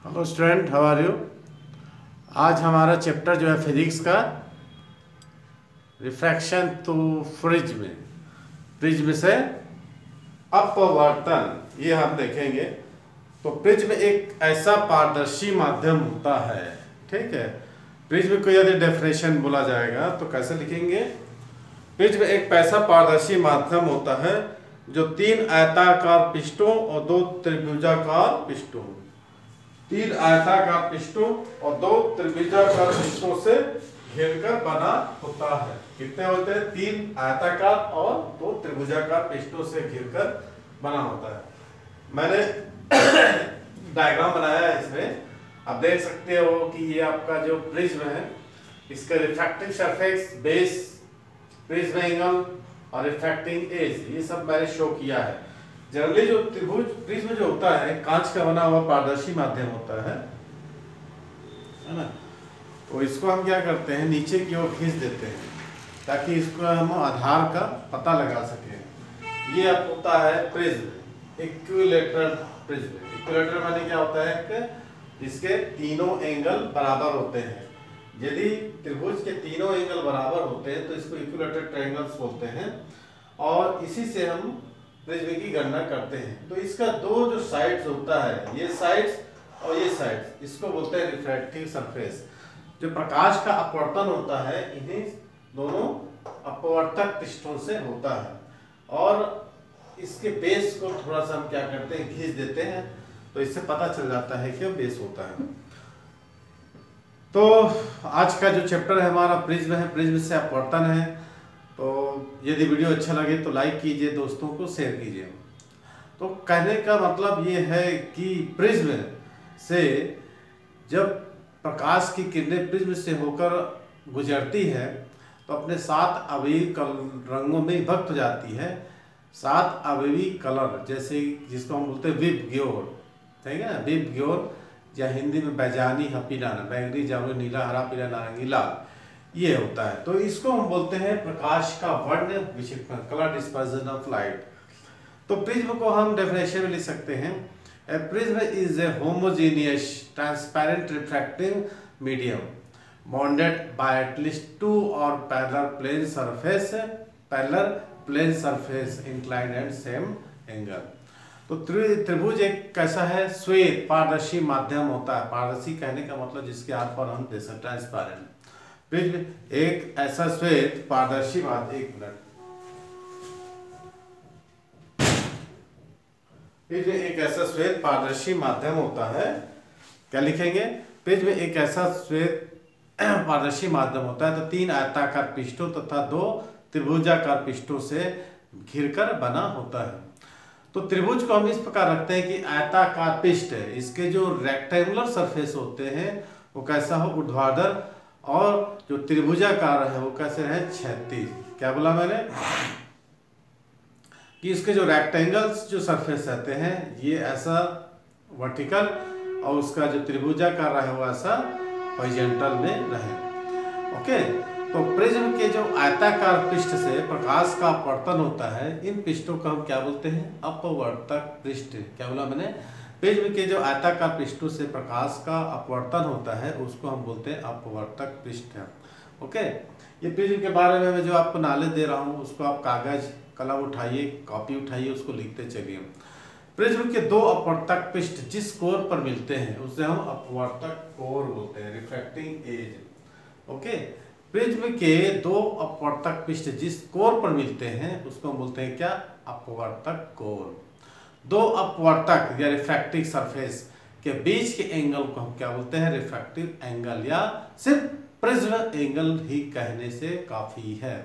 Hello student, how are you. आज हमारा chapter जो है फिजिक्स का रिफ्रैक्शन टू प्रिज्म से अपवर्तन, ये हम देखेंगे। तो प्रिज्म एक ऐसा पारदर्शी माध्यम होता है, ठीक है। प्रिज्म को यदि डेफिनेशन बोला जाएगा तो कैसे लिखेंगे? प्रिज्म एक ऐसा पारदर्शी माध्यम होता है जो तीन आयताकार पृष्ठों और दो त्रिभुजाकार पृष्ठों और दो त्रिभुजाकार पृष्ठों से घेरकर बना होता है। कितने होते हैं? तीन आयताकार और दो त्रिभुजाकार पृष्ठों से घेरकर बना होता है। मैंने डायग्राम बनाया है इसमें, आप देख सकते हो कि ये आपका जो प्रिज्म है, इसका refractive surface, base, prism angle और रिफ्रैक्टिंग एज, ये सब मैंने शो किया है। जनरली जो प्रिज्म जो होता है कांच का बना हुआ पारदर्शी माध्यम होता है ना। तो इसको हम क्या करते हैं, नीचे की ओर खींच देते हैं ताकि इसको हम आधार का पता लगा सकें। ये अब होता है प्रिज्म, इक्विलैटरल प्रिज्म। इक्विलैटरल माने क्या होता है कि जिसके तीनों एंगल बराबर होते हैं। यदि त्रिभुज के तीनों एंगल बराबर होते हैं तो इसको इक्विलैटरल ट्रायंगल्स बोलते हैं, और इसी से हम प्रिज्म की गणना करते हैं। तो इसका दो जो साइड्स होता है, ये साइड्स और ये साइड्स, इसको बोलते हैं रिफ्रैक्टिव सरफेस। जो प्रकाश का अपवर्तन होता है इन्हीं दोनों अपवर्तक पृष्ठों से होता है, और इसके बेस को थोड़ा सा हम क्या करते हैं, खींच देते हैं, तो इससे पता चल जाता है कि बेस होता है। तो आज का जो चैप्टर है हमारा प्रिज्म है, प्रिज्म से अपवर्तन है। तो यदि वीडियो अच्छा लगे तो लाइक कीजिए, दोस्तों को शेयर कीजिए। तो कहने का मतलब ये है कि प्रिज्म से जब प्रकाश की किरणें प्रिज्म से होकर गुजरती है तो अपने 7 अवयवी रंगों में विभक्त हो जाती है। 7 अवयवी कलर, जैसे जिसको हम बोलते हैं विबग्योर, ठीक है ना, विबग्योर, या हिंदी में बैजानी, हपीलाना, बैंगनी, जामुनी, नीला, हरा, पीला, नारंगी, लाल, ये होता है। तो इसको हम बोलते हैं प्रकाश का वर्ण विक्षेपण, कलर डिस्पर्जन ऑफ लाइट। तो प्रिज्म को हम डेफिनेशन में लिख सकते हैं, a prism is a homogeneous transparent refracting medium bonded by at least 2 और parallel plane surface inclined and same angle. तो त्रिभुज एक कैसा है, श्वेत पारदर्शी माध्यम होता है। पारदर्शी कहने का मतलब जिसके आर पार हम देख सकते, ट्रांसपेरेंट। प्रिज्म एक ऐसा श्वेत पारदर्शी माध्यम, एक मिनट, प्रिज्म एक ऐसा श्वेत पारदर्शी माध्यम होता है। क्या लिखेंगे? प्रिज्म एक ऐसा श्वेत पारदर्शी माध्यम होता है तो 3 आयताकार पृष्ठों तथा 2 त्रिभुजाकार पृष्ठों से घिरकर बना होता है। तो त्रिभुज को हम इस प्रकार रखते हैं कि आयताकार पृष्ठ है, इसके जो रेक्टेंगुलर सरफेस होते हैं वो कैसा हो, ऊर्ध्वाधर, और जो त्रिभुजाकार है वो कैसे रहे, क्षैतिज। क्या बोला मैंने कि इसके जो रेक्टेंगल्स जो सरफेस रहते हैं ये ऐसा वर्टिकल, और उसका जो त्रिभुजाकार रहे वो ऐसा हॉरिजॉन्टल में रहे। ओके। तो प्रिज्म के जो आयताकार पृष्ठ से प्रकाश का अपवर्तन होता है, इन पृष्ठों को हम क्या बोलते हैं, अपवर्तक पृष्ठ। क्या बोला मैंने? प्रिज्म के जो आयताकार पृष्ठों से प्रकाश का अपवर्तन होता है उसको हम बोलते हैं अपवर्तक पृष्ठ। ओके। ये प्रिज्म के बारे में मैं जो आपको नॉलेज दे रहा हूँ उसको आप कागज कलम उठाइए, कॉपी उठाइए, उसको लिखते चलिए। प्रिज्म के 2 अपवर्तक पृष्ठ जिस कोर पर मिलते हैं उसे हम अपवर्तक कोर बोलते हैं, रिफ्रैक्टिंग एज। ओके। प्रिज्म के 2 अपवर्तक पृष्ठ जिस कोर पर मिलते हैं उसको हम बोलते हैं क्या, अपवर्तक कोर। 2 अपवर्तक या रिफ्रैक्टिव सरफेस के बीच के एंगल को हम क्या बोलते हैं, रिफ्रैक्टिव एंगल, या सिर्फ प्रिज्म एंगल ही कहने से काफी है।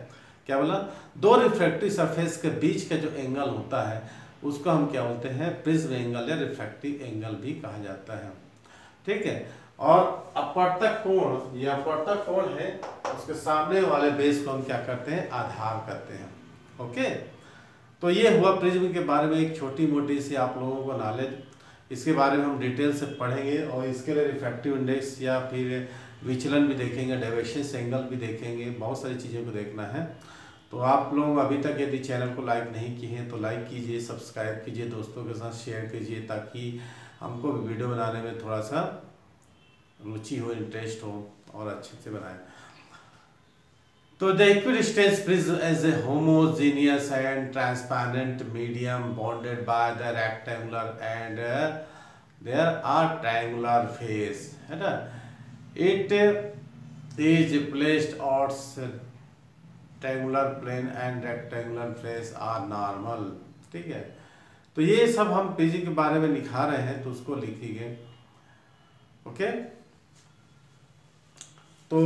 क्या बोला? 2 रिफ्रैक्टिव सरफेस के बीच का जो एंगल होता है उसको हम क्या बोलते हैं, प्रिज्म एंगल या रिफ्रैक्टिव एंगल भी कहा जाता है, ठीक है। और अपवर्तक कोण, ये अपवर्तक कोण है, उसके सामने वाले बेस को हम क्या करते हैं, आधार करते हैं। ओके। तो ये हुआ प्रिज्म के बारे में एक छोटी मोटी सी आप लोगों को नॉलेज। इसके बारे में हम डिटेल से पढ़ेंगे, और इसके लिए रिफ्रैक्टिव इंडेक्स या फिर विचलन भी देखेंगे, डेविएशन एंगल भी देखेंगे, बहुत सारी चीज़ों को देखना है। तो आप लोग अभी तक यदि चैनल को लाइक नहीं किए हैं तो लाइक कीजिए, सब्सक्राइब कीजिए, दोस्तों के साथ शेयर कीजिए, ताकि हमको भी वीडियो बनाने में थोड़ा सा रुचि हो, इंटरेस्ट हो और अच्छे से बनाए। तो the equidistance prism as a homogeneous and transparent medium bonded by the rectangular and there are triangular face, है ना। It is placed on triangular plane and rectangular face are normal, ठीक है। तो ये सब हम पीजी के बारे में लिखा रहे हैं, तो उसको लिखिए, ओके। तो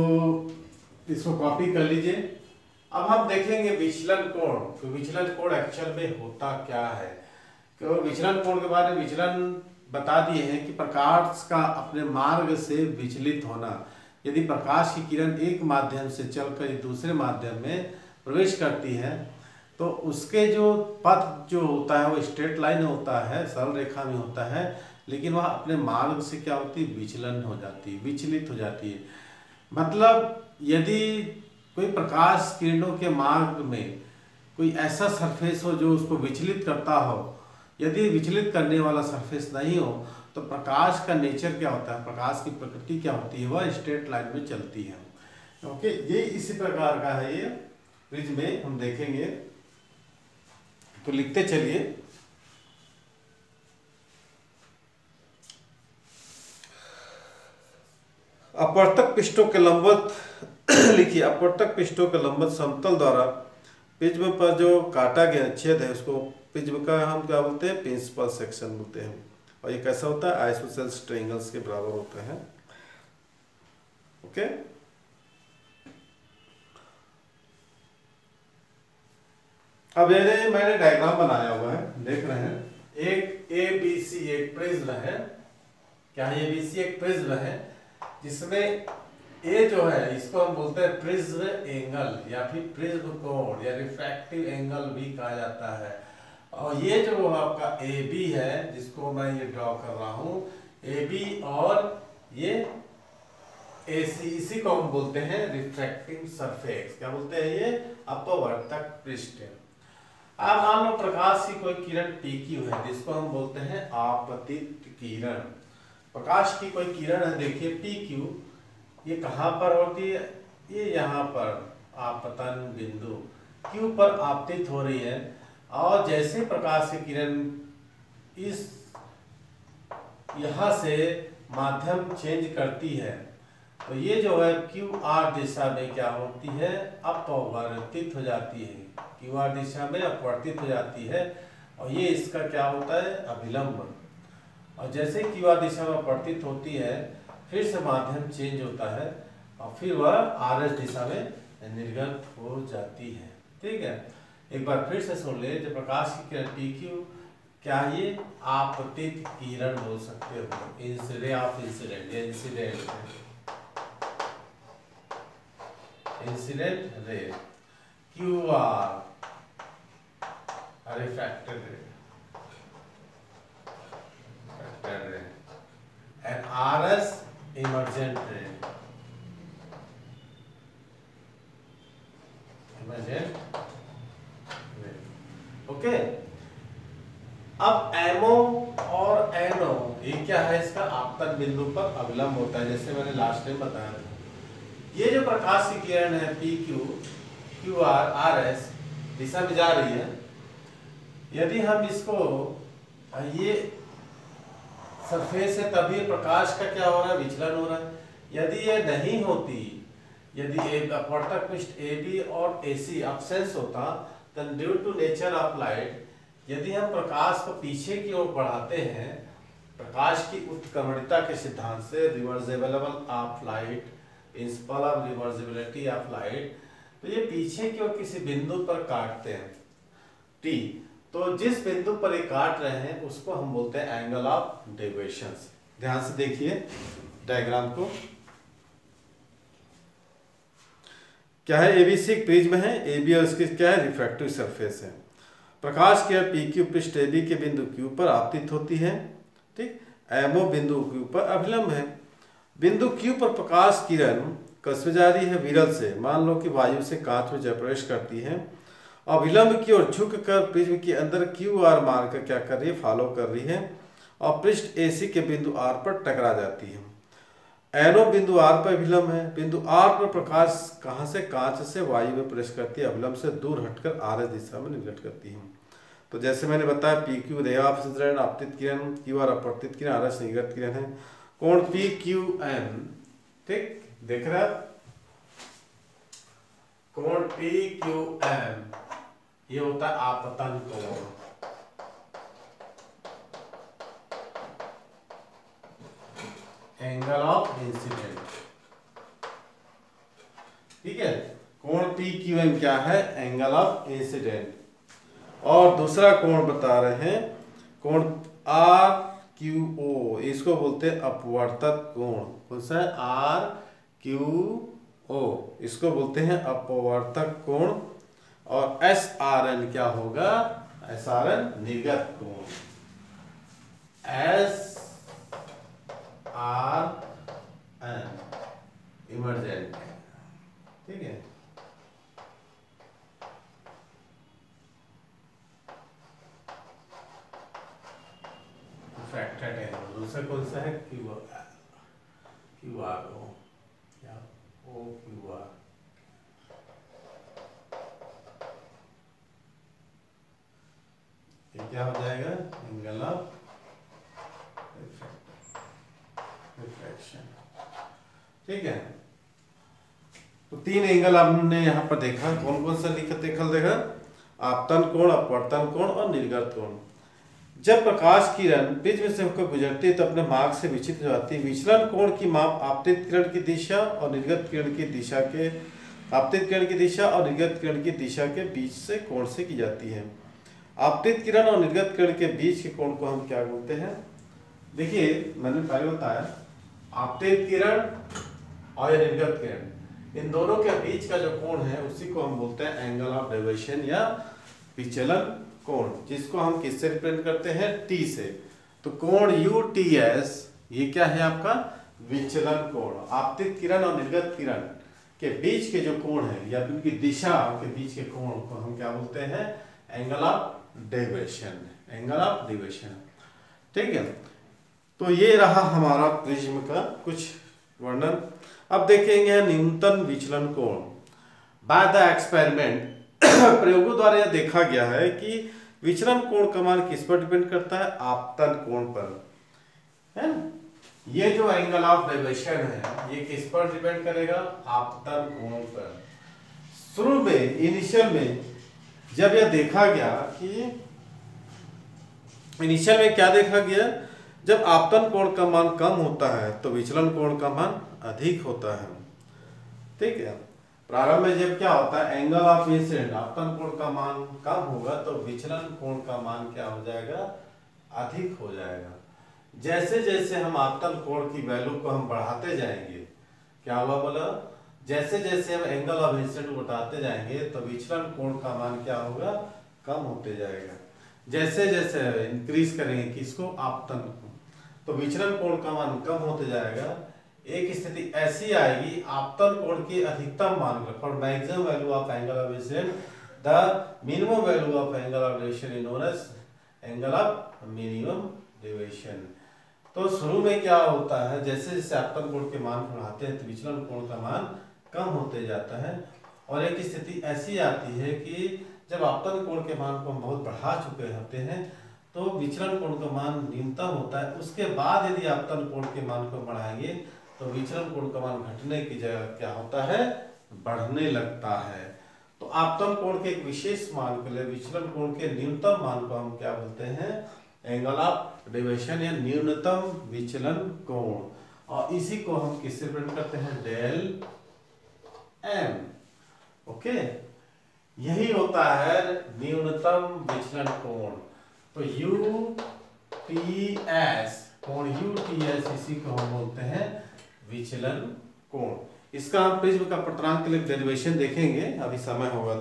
इसको कॉपी कर लीजिए। अब हम देखेंगे विचलन कोण। तो विचलन कोण एक्चुअल में होता क्या है। तो विचलन कोण के बारे में विचलन बता दिए हैं कि प्रकाश का अपने मार्ग से विचलित होना। यदि प्रकाश की किरण एक माध्यम से चलकर दूसरे माध्यम में प्रवेश करती है तो उसके जो पथ जो होता है वो स्ट्रेट लाइन होता है, सरल रेखा में होता है, लेकिन वह अपने मार्ग से क्या होती है, विचलन हो जाती है, विचलित हो जाती है। मतलब यदि कोई प्रकाश किरणों के मार्ग में कोई ऐसा सरफेस हो जो उसको विचलित करता हो, यदि विचलित करने वाला सरफेस नहीं हो तो प्रकाश का नेचर क्या होता है, प्रकाश की प्रकृति क्या होती है, वह स्ट्रेट लाइन में चलती है। ओके, ये इसी प्रकार का है। ये प्रिज्म में हम देखेंगे, तो लिखते चलिए। अपवर्तक पृष्ठों के लंबवत लिखिए, अपवर्तक पृष्ठों के लंबवत समतल द्वारा प्रिज्म पर जो काटा गया छेद है उसको प्रिज्म का हम क्या बोलते हैं, प्रिंसिपल सेक्शन बोलते हैं। और ये कैसा होता है, आइसोसेलेस ट्रायंगल्स के बराबर होते हैं। ओके, अब ये मैंने डायग्राम बनाया हुआ है, देख रहे हैं। एक ABC एक प्रिज्म है, क्या है, ABC एक प्रिज्म है जिसमें ए जो है इसको हम बोलते हैं प्रिज्म एंगल या फिर प्रिज्म कोण या रिफ्रैक्टिव एंगल भी कहा जाता है। और ये जो आपका AB है जिसको मैं ये ड्रॉ कर रहा हूँ, AB और ये AC, इसी को हम बोलते हैं रिफ्रैक्टिंग सरफेस। क्या बोलते हैं, ये अपवर्तक पृष्ठ। अब मान लो प्रकाश की कोई किरण PQ है जिसको हम बोलते हैं आपतित किरण। प्रकाश की कोई किरण है, देखिए PQ, ये कहाँ पर होती है, ये यहाँ पर आपतन बिंदु Q पर आपतित हो रही है। और जैसे प्रकाश की किरण इस यहाँ से माध्यम चेंज करती है तो ये जो है QR दिशा में क्या होती है, अपवर्तित हो जाती है। QR दिशा में अपवर्तित हो जाती है और ये इसका क्या होता है, अभिलंब। और जैसे QR दिशा में अपवर्तित होती है फिर से माध्यम चेंज होता है और फिर वह RS दिशा में निर्गत हो जाती है। ठीक है, एक बार फिर से सुन ले, जब प्रकाश की किरण PQ, क्या ये आपतित किरण बोल सकते हो, इंसिडेंट ऑफ इंसिडेंट या इंसिडेंट रे, QR रिफ्रैक्टेड रे, and RS emergent ray, okay. अब MO और NO ये क्या है, इसका आपतन बिंदु पर अविलंब होता है, जैसे मैंने लास्ट टाइम बताया था। ये जो प्रकाश की किरण है PQ, QR, RS दिशा में जा रही है, यदि हम इसको ये सरफेस है तभी प्रकाश का क्या हो रहा है, विचलन हो रहा है। यदि ये नहीं होती, यदि अपवर्तक पृष्ठ AB और AC एब्सेंस होता, then due to nature of light, यदि हम प्रकाश को पीछे की ओर बढ़ाते हैं प्रकाश की उत्क्रमणिता के सिद्धांत से, reversible of light, principle of reversibility of light, तो ये पीछे की ओर किसी बिंदु पर काटते हैं T, तो जिस बिंदु पर ये काट रहे हैं उसको हम बोलते हैं एंगल ऑफ डेविएशन। ध्यान से देखिए डायग्राम को, क्या है, ABC एक प्रिज्म है, AB और इसकी क्या है, रिफ्रैक्टिव सरफेस है। प्रकाश की PQ पृष्ठ AB के बिंदु Q पर आपतित होती है, ठीक। MO बिंदु Q पर अभिलंब है। बिंदु Q पर प्रकाश किरण कसमे जा रही है विरल से, मान लो कि वायु से कांच में जब प्रवेश करती है, अभिलंब की ओर झुक कर प्रिज्म के अंदर QR मार्ग क्या कर रही है, फॉलो कर रही है और पृष्ठ AC के बिंदु R पर टकरा जाती है। एनो बिंदु R पर अभिलंब है। बिंदु R पर प्रकाश कहाँ से, कांच से वायु में प्रवेश करती है, अभिलंब से दूर हटकर RS दिशा में निर्गत करती है। तो जैसे मैंने बताया PQ रेखापरिक्षण आपतित किरण, QR अपवर्तित किरण, RS निर्गत किरण है। कोण PQN, ठीक देख रहे हैं, कोण PQN ये होता है आपतन कोण, एंगल ऑफ इंसिडेंट, ठीक है। कोण PQN क्या है, एंगल ऑफ इंसिडेंट। और दूसरा कोण बता रहे हैं, कोण RQO, इसको बोलते हैं अपवर्तक कोण। कौन सा है, RQO, इसको बोलते हैं अपवर्तक कोण। और SRN क्या होगा, SRN निर्गत कोण, SRN इमर्जेंट, ठीक है। रिफ्रैक्टेड एंगल दूसरा कौन सा है, QR, या OQR। ये क्या हो जाएगा, एंगल ऑफ रिफ्रैक्शन, ठीक है। तो तीन एंगल हमने यहाँ पर देखा, कौन कौन सा देखा, आपतन कोण, अपवर्तन कोण और निर्गत कोण। जब प्रकाश किरण प्रिज्म से होकर गुजरती है तो अपने मार्ग से विचलित हो जाती है। विचलन कोण की माप आपतित किरण की दिशा और निर्गत किरण की दिशा के, आपतित किरण की दिशा और निर्गत किरण की दिशा के बीच से कोण से की जाती है। आपतित किरण और निर्गत किरण के बीच के कोण को हम क्या बोलते हैं, देखिए मैंने पहले बताया, आपतित किरण और निर्गत किरण, इन दोनों के बीच का जो कोण है उसी को हम बोलते हैं एंगल ऑफ डेविएशन या विचलन कोण, जिसको हम किससे रिप्रेजेंट करते हैं, T से। तो कोण UTS ये क्या है आपका, विचलन कोण। आपतित किरण और निर्गत किरण के बीच के जो कोण है या उनकी दिशा के बीच के कोण को हम क्या बोलते हैं, angle of deviation, angle of deviation, ठीक है। तो ये रहा हमारा प्रिज्म का कुछ वर्णन। अब देखेंगे न्यूनतम विचलन कोण। बाय द एक्सपेरिमेंट, प्रयोगों द्वारा यह देखा गया है कि विचलन कोण का मान किस पर डिपेंड करता है, आपतन कोण पर, है ना। ये जो एंगल ऑफ डेविएशन है ये किस पर डिपेंड करेगा, आपतन कोण पर। शुरू में इनिशियल में जब यह देखा गया कि इनिशियल में क्या देखा गया, जब आपतन कोण का मान कम होता है तो विचलन कोण का मान अधिक होता है, ठीक है। प्रारंभ में जब क्या होता है, एंगल ऑफ इंसिडेंट, आपतन कोण का मान कम होगा तो विचलन कोण का मान क्या हो जाएगा, अधिक हो जाएगा। जैसे जैसे हम आपतन कोण की वैल्यू को हम बढ़ाते जाएंगे, क्या हुआ बोला, जैसे जैसे हम एंगल ऑफ इंसिडेंट बढ़ाते जाएंगे तो विचलन कोण का मान क्या होगा, कम होते जाएगा। जैसे जैसे इंक्रीज करेंगे किसको, आपतन को, तो विचलन कोण का मान कम होते जाएगा। एक स्थिति ऐसी आएगी, आपतन कोण की अधिकतम मान for maximum value of angle of incident the minimum value of angle of deviation is known as angle of minimum deviation. तो शुरू में क्या होता है, जैसे जैसे आपतन कोण के मान बढ़ाते हैं तो विचलन कोण का मान कम होते जाता है। और एक स्थिति ऐसी आती है कि जब आपतन कोण के मान को हम बहुत बढ़ा चुके होते हैं तो विचलन कोण का मान न्यूनतम होता है। उसके बाद यदि आपतन कोण के मान को बढ़ाएंगे तो विचलन कोण का मान घटने की जगह क्या होता है, बढ़ने लगता है। तो आपतन कोण के एक विशेष मान के लिए विचलन कोण के न्यूनतम मान को हम क्या बोलते हैं, एंगल ऑफ डेविएशन या न्यूनतम विचलन कोण। और इसी को हम किससे रिप्रेजेंट करते हैं, डेल M, ओके। यही होता है न्यूनतम विचलन कोण। तो UTS, कोण UTS, इसी को हम बोलते हैं विचलन कोण। इसका हम प्रिज्म का पृथ्वांक के लिए डेरिवेशन देखेंगे, अभी समय होगा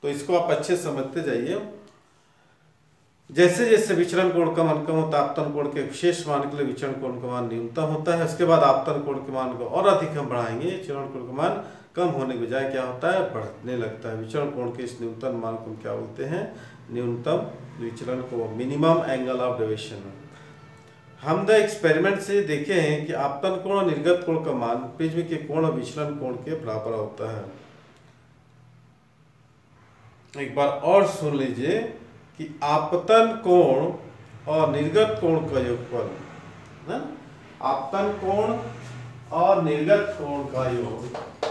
तो इसको आप अच्छे समझते जाइए। जैसे जैसे विचलन कोण का मान कम होता है, आपतन कोण के विशेष मान के लिए विचलन कोण का मान न्यूनतम होता है। उसके बाद आपतन कोण के मान को और अधिक हम बढ़ाएंगे, विचलन कोण का मान कम होने के बजाय क्या होता है, बढ़ने लगता है। विचलन कोण के इस न्यूनतम मान को क्या बोलते हैं, न्यूनतम विचलन को, मिनिमम एंगल ऑफ डेविएशन। हम द एक्सपेरिमेंट से देखे हैं कि आपतन कोण और निर्गत कोण का मान प्रिज्म के कोण और विचलन कोण के बराबर होता है। एक बार और सुन लीजिए कि आपतन कोण और निर्गत कोण का योगफल ना, आपतन कोण और निर्गत कोण का योग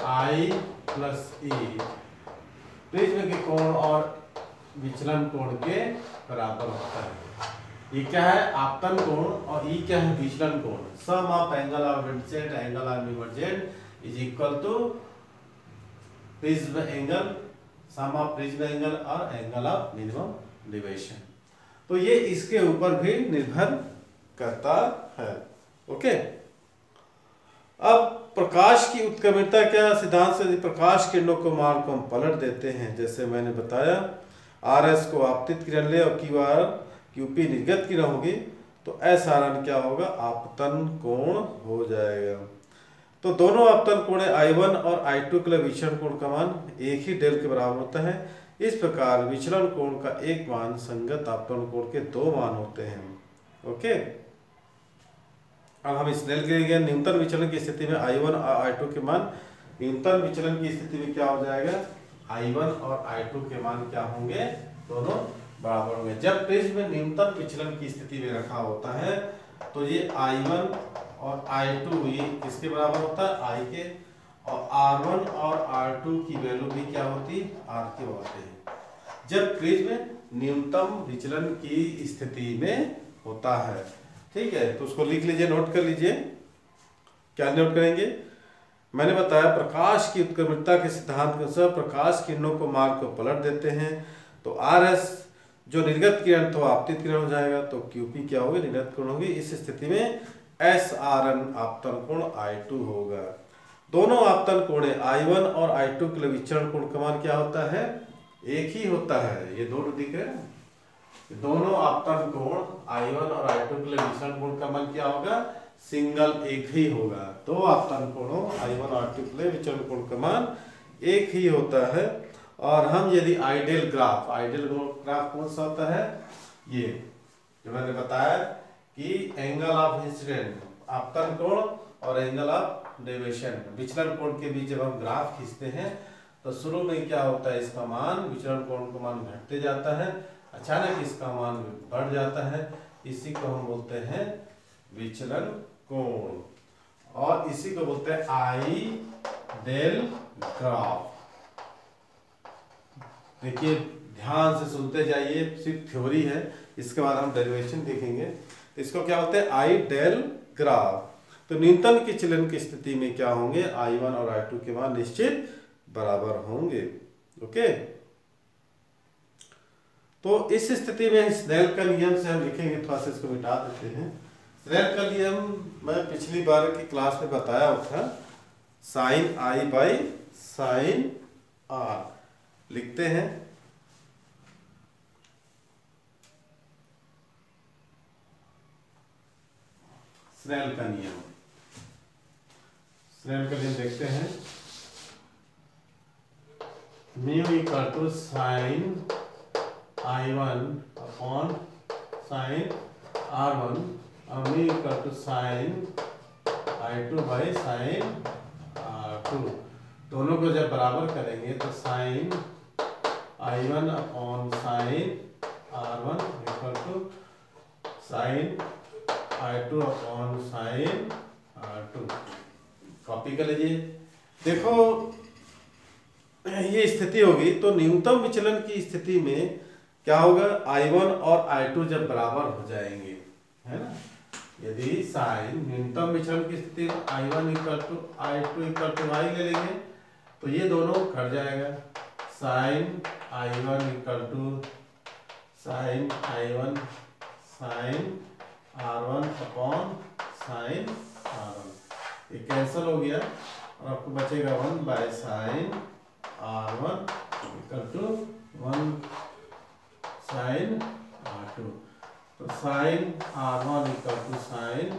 I प्लस E प्रिज्म के कोण और विचलन कोण के बराबर होता है। ये क्या है? आपतन कोण और ई क्या है? विचलन कोण। Sum of angle of intersect angle of emergent is equal to prism angle, sum of prism angle और एंगल ऑफ मिनिमम डेविएशन। तो ये इसके ऊपर भी निर्भर करता है। ओके, अब प्रकाश की उत्क्रमणिकता क्या सिद्धांत से प्रकाश किरणों को मार को हम पलट देते हैं। जैसे मैंने बताया RS को आपतित किरण ले और QP निर्गत किरण होगी, तो SRN क्या होगा? आपतन कोण हो जाएगा। तो दोनों आपतन कोण I1 और I2 के लिए विचलन कोण का मान एक ही डेल के बराबर होता है। इस प्रकार विचलन कोण का एक मान संगत आपतन कोण के दो मान होते हैं। ओके, अब हम स्नेल के न्यूनतम विचलन की स्थिति में I1 और I2 के मान, न्यूनतम विचलन की स्थिति में क्या हो जाएगा? I1 और I2 के मान क्या होंगे? दोनों बराबर होंगे। जब प्रिज्म में न्यूनतम विचलन की स्थिति में रखा होता है तो ये I1 और I2 ये किसके बराबर होता है? I के, और R1 और R2 की वैल्यू भी क्या होती है? R के होते हैं। जब प्रिज्म न्यूनतम विचलन की स्थिति में होता है। ठीक है, तो उसको लिख लीजिए, नोट कर लीजिए। क्या नोट करेंगे? मैंने बताया प्रकाश की उत्क्रमणिकता के सिद्धांत के अनुसार प्रकाश किरणों को मार को पलट देते हैं, तो RS जो निर्गत किरण तो आपतित किरण हो जाएगा, तो QP क्या होगी? निर्गत कोण होगी। इस स्थिति में SRN आपतन कोण I2 होगा। दोनों आपतन कोण I1 और I2 के लिए विचलन कोण का मान क्या होता है? एक ही होता है। ये दोनों दिख रहे हैं, दोनों आपतन कोण I1 और I2 के लिए विचलन कोण का मान क्या होगा? सिंगल एक ही होगा। दो आपतन कोणों I1 और I2 के लिए विचलन कोण का मान एक ही होता है। और हम यदि आइडियल ग्राफ कौन सा होता है? ये जो मैंने बताया कि एंगल ऑफ इंसिडेंट आपतन कोण और एंगल ऑफ डेविएशन विचलन कोण के बीच जब हम ग्राफ खींचते हैं तो शुरू में क्या होता है? इसका मान, विचलन कोण का मान घटते जाता है, अचानक इसका मान बढ़ जाता है। इसी को हम बोलते हैं विचलन कोण, और इसी को बोलते हैं आइडियल ग्राफ। देखिए, ध्यान से सुनते जाइए, सिर्फ थ्योरी है, इसके बाद हम डेरिवेशन देखेंगे। इसको क्या बोलते हैं? Ideal graph. तो न्यूनतम विचलन की स्थिति में क्या होंगे? I1 और I2 के मान निश्चित बराबर होंगे। ओके, तो इस स्थिति में स्नेल का नियम से हम लिखेंगे, थोड़ा सा इसको मिटा देते हैं। स्नेल का नियम मैं पिछली बार की क्लास में बताया था, sine I by sine R। लिखते हैं, स्नेल का नियम। स्नेल का नियम देखते हैं, mu equal to sine I1 upon sine R1 और mu equal to sine I2 by sine R2। दोनों को जब बराबर करेंगे तो sine I1 upon sine R1 equal to sine I2 upon sine R2। Copy कर लीजिए। देखो, ये स्थिति होगी तो न्यूनतम विचलन की स्थिति में क्या होगा? I1 और I2 जब बराबर हो जाएंगे, है ना, यदि साइन न्यूनतम विचलन की स्थिति I1 equal to I2 equal to y ले लेंगे तो ये दोनों कट जाएगा। Sine I1 equal to sine I1 sine R1 upon sine R1, ये कैंसिल हो गया और आपको बचेगा 1 by sine R1 equal to 1 sine R2। तो sign R1 equal to sign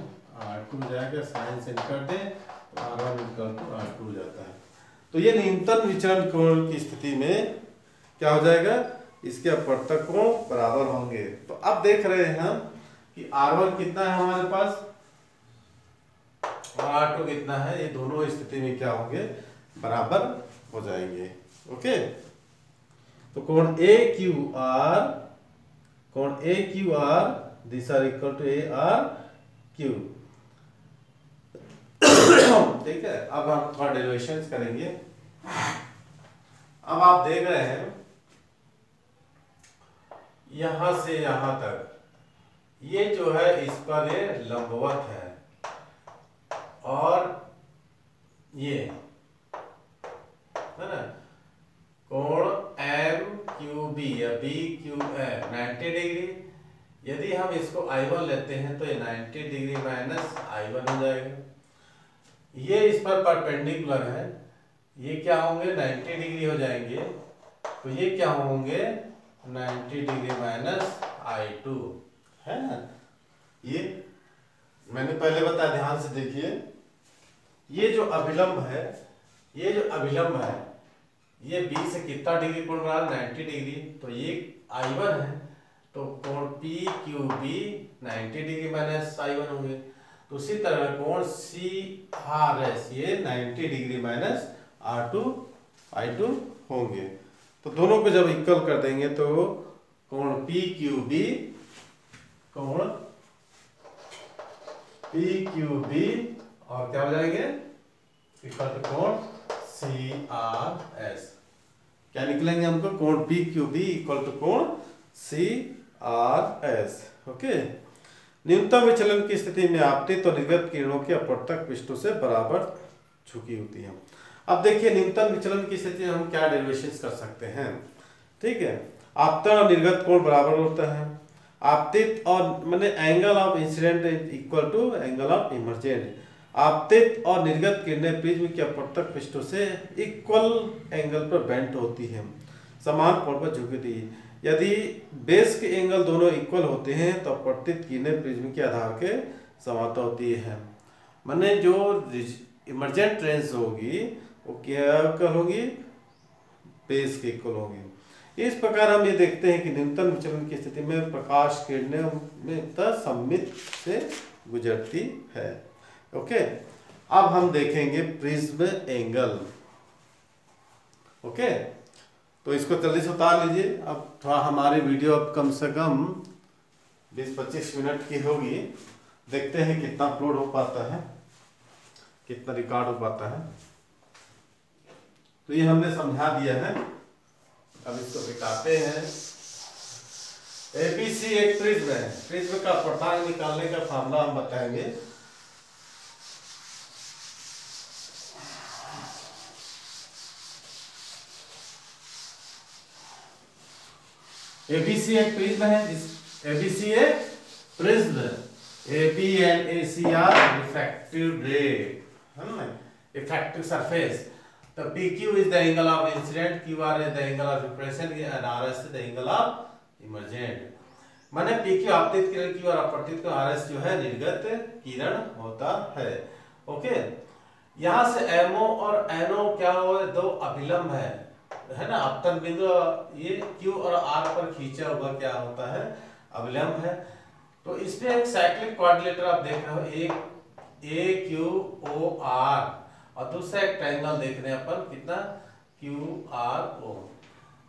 R2 जाएगा, साइन से कर दे तो R1 इक्वल टू R2 जाता है। तो ये न्यूनतम विचलन कोण की स्थिति में क्या हो जाएगा? इसके अपवर्तक कोण बराबर होंगे। तो अब देख रहे हैं हम कि R1 कितना है हमारे पास और R2 कितना है, ये दोनों स्थिति में क्या होंगे, बराबर हो जाएंगे। ओके, तो कोण AQR this are equal to ARQ। ठीक है, अब हम थोड़ा डेरिवेशंस करेंगे। अब आप देख रहे हैं यहां से यहां तक ये जो है इस पर ये लंबवत है और ये है ना कोण MQB या BQM 90 डिग्री। यदि हम इसको I1 लेते हैं तो ये 90 डिग्री माइनस I1 हो जाएगा। ये इस पर परपेंडिकुलर है, ये क्या होंगे 90 डिग्री हो जाएंगे, तो ये क्या होंगे 90 डिग्री माइनस I2 है ना। ये मैंने पहले बताया, ध्यान से देखिए, ये जो अभिलंब है ये B से कितना डिग्री कोण बना रहा है 90 डिग्री, तो ये I1 है, तो कोण PQB 90 डिग्री माइनस I1 होंगे। तो उसी तरह कोण CRS ये 90 डिग्री माइनस I2 होंगे। तो दोनों को जब इक्वल कर देंगे तो कोण PQB और क्या हो जाएंगे इक्वल टू कोण CRS। क्या निकलेंगे हमको, कोण PQB इक्वल टू कोण CRS। ओके, न्यूनतम विचलन की स्थिति में आपतित और निर्गत किरणों की अपवर्तक पृष्ठों से बराबर झुकी होती है। अब देखिए न्यूनतम विचलन की स्थिति में हम क्या डेरिवेशंस कर सकते हैं। ठीक है, आपतन और निर्गत कोण बराबर होता है, आपतित और माने angle of incident equal to angle of emergent. आपतित और निर्गत किरणें प्रिज्म के अपवर्तक पृष्ठों से इक्वल एंगल पर बेंट होती हैं, समान कोण पर झुकी होती है। यदि बेस के एंगल दोनों इक्वल होते हैं तो अपवर्तित किरणें प्रिज्म के आधार के समांतर होती है, माने जो इमर्जेंट रेंज होगी वो क्या होगी, बेस के इक्वल होगी। इस प्रकार हम ये देखते हैं कि न्यूनतम विचलन की स्थिति में प्रकाश किरणें में सममित से गुजरती है। ओके, अब हम देखेंगे प्रिज्म एंगल। ओके, तो इसको जल्दी से उतार लीजिए। अब थोड़ा हमारी वीडियो अब कम से कम 20-25 मिनट की होगी, देखते हैं कितना अपलोड हो पाता है, कितना रिकॉर्ड हो पाता है। तो ये हमने समझा दिया है, अब इसको दिखाते हैं। ABC एक प्रिज्म है, प्रिज्म का अपवर्तनांक निकालने का फार्मूला हम बताएंगे। ABC एक प्रिज्म है, ABC एक prism, AB and AC are refractive ray, है ना, refractive surface। The PQ is the angle of incident, QR is the angle of refraction and RS is the angle of emergent। माने PQ आपतित किरण की और अपवर्तित किरण RS जो है निर्गत किरण होता है। ओके, यहाँ से MO और NO क्या हुआ, दो अभिलंब है ना, अपतन बिंदु ये Q और R पर खींचा हुआ क्या होता है, अभिलंब है। तो इसमें एक साइक्लिक क्वाड्रिलेटर आप देख रहे हो, एक AQOR और दूसरा एक ट्रायंगल देख रहे हैं अपन, कितना QRO।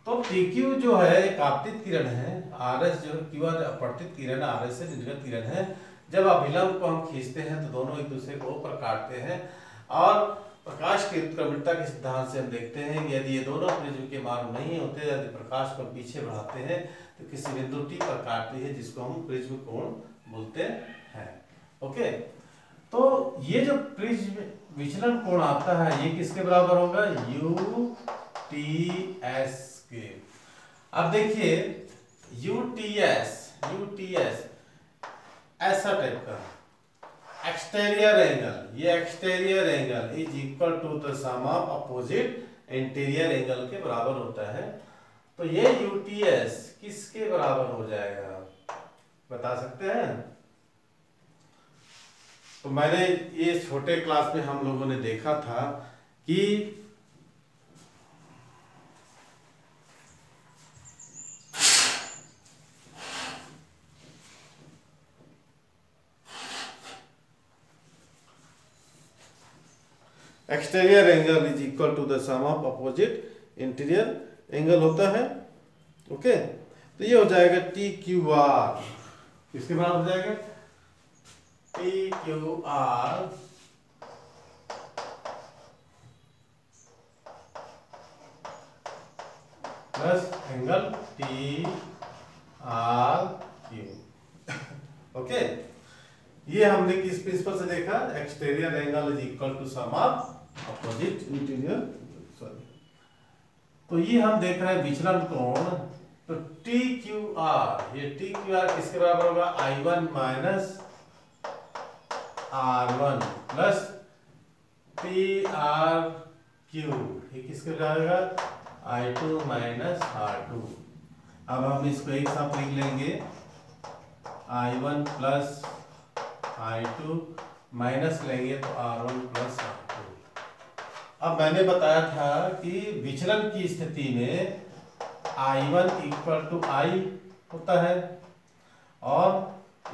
तो PQ जो है एक आपतित किरण है, RS जो QR अपवर्तित किरण है, RS से निर्गत किरण है। जब अभिलंब को हम खींचते हैं तो दोनों एक दूसरे को ऊपर काटते हैं और प्रकाश की उत्क्रमणिकता के सिद्धांत से हम देखते हैं कि यदि ये दोनों प्रिज्म के मान नहीं होते, यदि प्रकाश को पीछे बढ़ाते हैं तो किसी बिंदु T पर काटती है, जिसको हम प्रिज्म कोण बोलते हैं। ओके, तो ये जो प्रिज्म विचलन कोण आता है ये किसके बराबर होगा, UTS के। अब देखिए UTS ऐसा टाइप का एक्सटीरियर एंगल, ये exterior angle is equal to the sum of opposite interior angle के बराबर होता है। तो ये UTS किसके बराबर हो जाएगा, बता सकते हैं? तो मैंने ये छोटे क्लास में हम लोगों ने देखा था कि exterior angle is equal to the sum of opposite interior angle होता है। ओके, तो ये हो जाएगा टी क्यू आर, किसके बराबर हो जाएगा, T Q R plus angle T R Q. Okay, ये हमने किस प्रिंसिपल से देखा, exterior angle is equal to sum of opposite interior, sorry. तो ये हम देख रहे हैं विचलन कोण, तो टी क्यू आर, ये टी क्यू आर किसके बराबर होगा, I1 minus R1 plus T R Q, ये किसके बराबर होगा, I2 माइनस R2। अब हम इसको एक साथ लिख लेंगे, I1 प्लस I2 माइनस लेंगे तो R1 प्लस R2। अब मैंने बताया था कि विचलन की स्थिति में I1 इक्वल टू I होता है और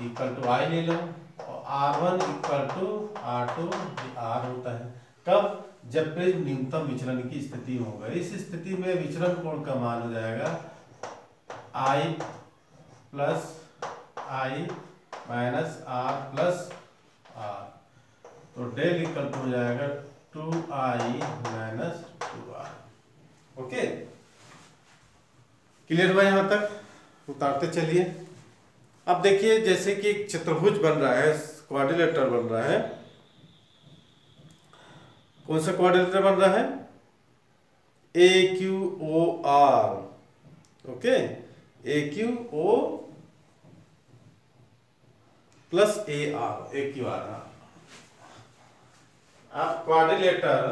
इक्वल टू I ले लो, और R1 equal to R2 R होता है। कब, जब प्रिज्म न्यूनतम विचलन की स्थिति होगा। इस स्थिति में विचलन कोण का मान हो जाएगा I plus I minus R plus R, तो डेल इक्वल टू हो जाएगा 2I minus 2R। Okay, clear हुआ यहाँ तक, उतारते चलिए। अब देखिए जैसे कि एक चतुर्भुज बन रहा है, क्वाड्रिलेटरल बन रहा है। कौन सा क्वाड्रिलेटरल बन रहा है, AQOR। Okay, AQO plus AR, AQR। अब क्वाड्रिलेटरल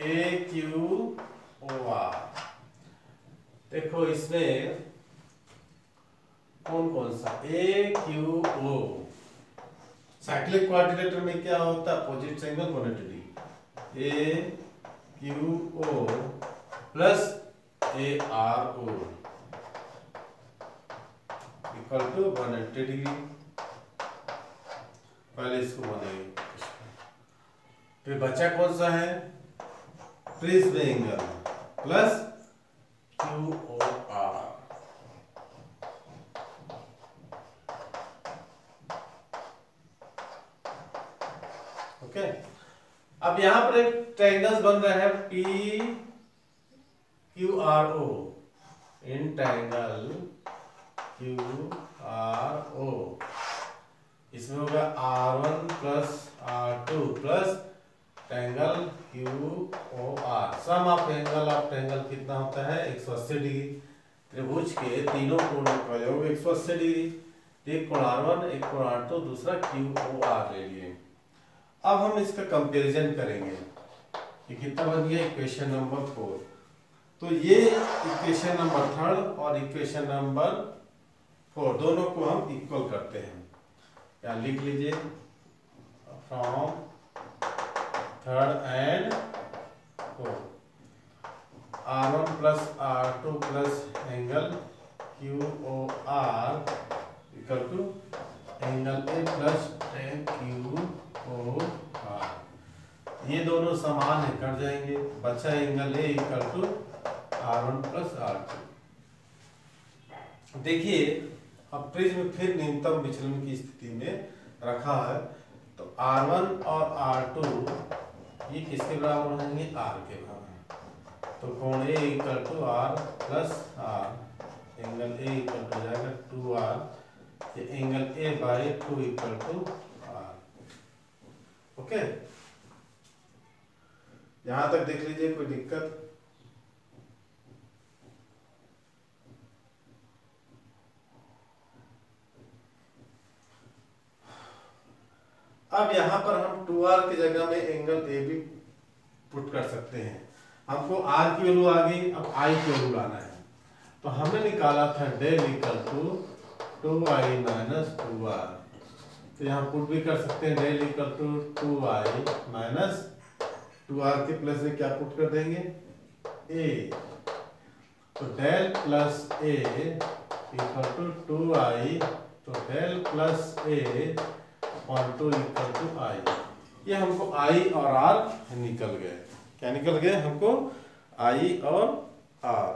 AQOR, देखो इसमें कौन कौन सा, AQO साइक्लिक क्वाड्रिलेटर में क्या होता है, opposite angle 180 AQO plus ARO equal to 180 degree. पहले इसको बनाएंगे, फिर बचा कौन सा है, prism angle plus QOR। Okay, अब यहां पर एक ट्रायंगल बन रहा है PQRO, इन ट्रायंगल QRO, इसमें होगा R1 plus R2 plus triangle QOR। Sum of triangle कितना होता है, 180 डिग्री। त्रिभुज के तीनों कोणों का योग 180 डिग्री, एक कोण R1, एक कोण R2, दूसरा QOR ले लिए। अब हम इसका कंपैरिजन करेंगे, ये कितना बन गया, इक्वेशन नंबर 4। तो ये इक्वेशन नंबर 3 और इक्वेशन नंबर 4 दोनों को हम इक्वल करते हैं। या लिख लीजिए, from 3rd and 4th, R1 plus R2 plus angle QOR equal to angle A plus QOR। ये दोनों समान है, कट जाएंगे, बचा angle A equal to R1 plus R2। देखिए अब प्रिज्म फिर न्यूनतम विचलन की स्थिति में रखा है, तो R1 और R2 ये किसके बराबर हो जाएंगे, R के बराबर। तो कोण A equal to R plus R, angle A equal to हो जाएगा 2R, ये angle A by 2 equal to R। Okay, यहां तक देख लीजिए, कोई दिक्कत। अब यहां पर हम 2R की जगह में एंगल A भी पुट कर सकते हैं। हमको R की वैल्यू आ गई, अब I की वैल्यू लाना है। तो हमने निकाला था del equal to 2I minus 2R, तो यहाँ पुट भी कर सकते हैं, del equal to 2I minus 2R के प्लस में क्या पुट कर देंगे, A, तो del plus A equal to 2I, तो डेल प्लस A और 2 इक्वल टू I। ये हमको I और R निकल गए। क्या निकल गए हमको? I और R।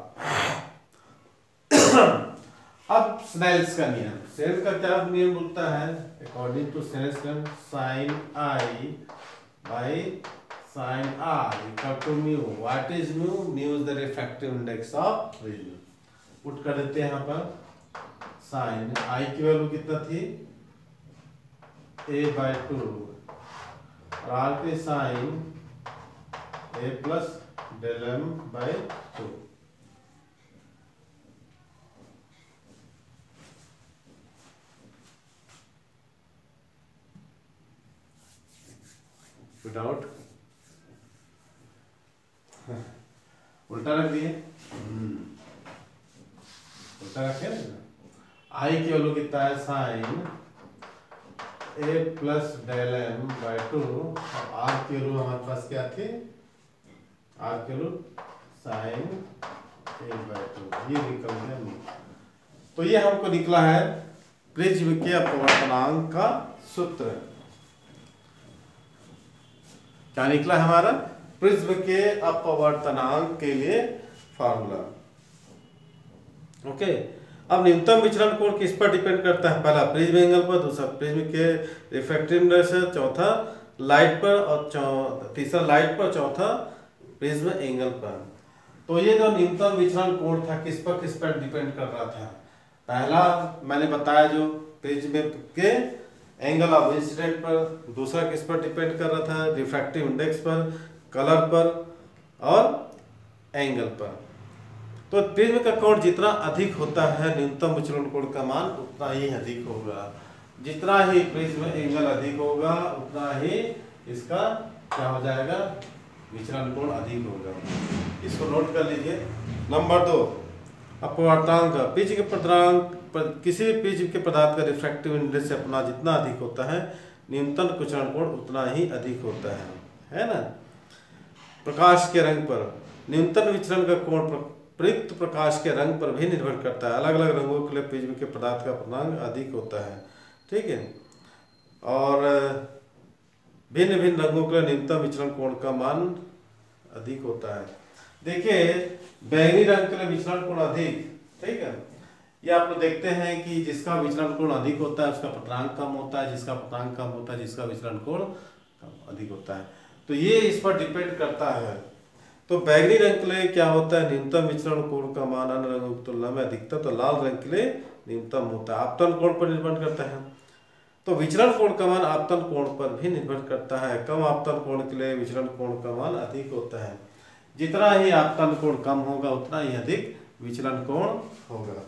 अब स्नेल्स का नियम, स्नेल्स का क्या नियम बोलता है? अकॉर्डिंग टू स्नेल्स नियम, sine I by sine R equal to mu. What is mu? Mu is the refractive index of prism. Put कर देते हैं यहाँ पर। साइन I की वैल्यू कितना थी? A/2 और R के sine A plus del m/2। Without उल्टा रख दिए, उल्टा रखे ना। I की वैल्यू कितना है? Sign A plus del m/2 और R की वैल्यू हमारे पास क्या थी? R की वैल्यू साइन A/2, ये निकल गया। तो ये हमको निकला है प्रिज्म के अपवर्तनांक का सूत्र। क्या निकला हमारा? प्रिज्म के अपवर्तनांक के लिए फार्मूला। ओके, अब न्यूनतम विचलन कोण किस पर डिपेंड करता है? पहला प्रिज्म एंगल पर, दूसरा प्रिज्म के रिफ्रैक्टिव इंडेक्स, चौथा लाइट पर और तीसरा लाइट पर, चौथा प्रिज्म एंगल पर। तो ये जो न्यूनतम विचलन कोण था किस पर डिपेंड कर रहा था? पहला मैंने बताया जो प्रिज्म के एंगल ऑफ इंसिडेंट पर, दूसरा किस पर डिपेंड कर रहा था? रिफ्रैक्टिव इंडेक्स पर, कलर पर और एंगल पर। तो प्रिज्म का कोण जितना अधिक होता है न्यूनतम विचलन कोण का मान उतना ही अधिक होगा। जितना ही प्रिज्म एंगल अधिक होगा उतना ही इसका क्या हो जाएगा? विचलन कोण अधिक होगा। इसको नोट कर लीजिए। नंबर 2, अपवर्तनांक। प्रिज्म के पदार्थ किसी भी प्रिज्म के पदार्थ का रिफ्रैक्टिव इंडेक्स अपना जितना अधिक होता है न्यूनतम विचलन कोण उतना ही अधिक होता है ना। प्रकाश के रंग पर न्यूनतम विचलन का कोण प्रयुक्त प्रकाश के रंग पर भी निर्भर करता है। अलग अलग रंगों के लिए प्रिज्म के पदार्थ का अपवर्तनांक अधिक होता है, ठीक है। और भिन्न भिन्न रंगों के लिए न्यूनतम विचलन कोण का मान अधिक होता है। देखिए बैंगनी रंग के लिए विचलन कोण अधिक, ठीक है। ये आप लोग देखते हैं कि जिसका विचलन कोण अधिक होता है उसका अपवर्तनांक कम होता है, जिसका अपवर्तनांक कम होता है जिसका विचलन कोण अधिक होता है। तो ये इस पर डिपेंड करता है। तो बैंगनी रंग के लिए क्या होता है? न्यूनतम विचलन कोण का मान अन्य रंगों की तुलना में अधिकतम। तो लाल रंग के लिए न्यूनतम होता है। आपतन कोण पर निर्भर करता है। तो विचलन कोण का मान आपतन कोण पर भी निर्भर करता है। कम आपतन कोण के लिए विचलन कोण का मान अधिक होता है। जितना ही आपतन कोण कम होगा उतना ही अधिक विचलन कोण होगा।